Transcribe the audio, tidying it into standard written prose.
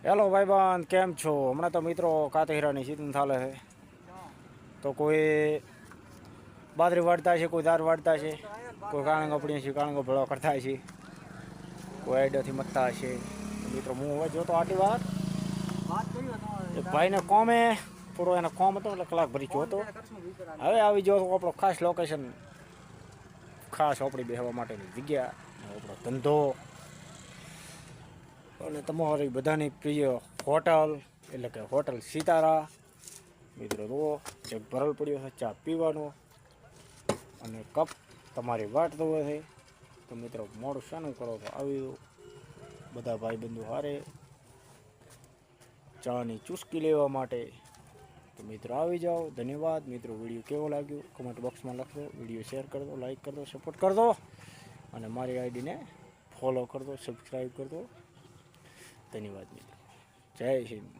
Hello ભાઈબંધ, કેમ છો? હમણાં તો મિત્રો કાતહીરાની સીઝન ચાલે છે, તો કોઈ બાજરી વાળતા છે, કોઈ દાળ વાળતા છે, કોઈ કાણંગો પડીએ છે, કાણંગો ભેળો કરતા છે, કોઈ આઈડિયાથી મતતા હશે. મિત્રો હું હવે જોતો આટલી વાર એક ભાઈને કોમે થોડો એનો કોમ હતો એટલે કલાક ભરી જોતો. હવે આવી ગયો આપણો ખાસ લોકેશન, ખાસ આપણી બેસવા માટેની જગ્યા, આપણો ધંધો અને તમારી બધાની પ્રિય હોટલ એટલે કે હોટલ સિતારા. મિત્રો જુઓ, એક ભરલ પડ્યો છે ચા પીવાનો અને કપ તમારી વાટ જોવે છે. તો મિત્રો મોડું શાનું કરો તો આવી બધા ભાઈબંધુ હારે ચાની ચુસ્કી લેવા માટે. તો મિત્રો આવી જાઓ. ધન્યવાદ મિત્રો. વિડીયો કેવો લાગ્યો કમેન્ટ બોક્સમાં લખજો. વિડીયો શેર કરી દો, લાઈક કરી દો, સપોર્ટ કરી દો અને મારી આઈડીને ફોલો કરી દો, સબસ્ક્રાઈબ કરી દો. ધન્યવાદ મિત્રો. જય હિન્દ.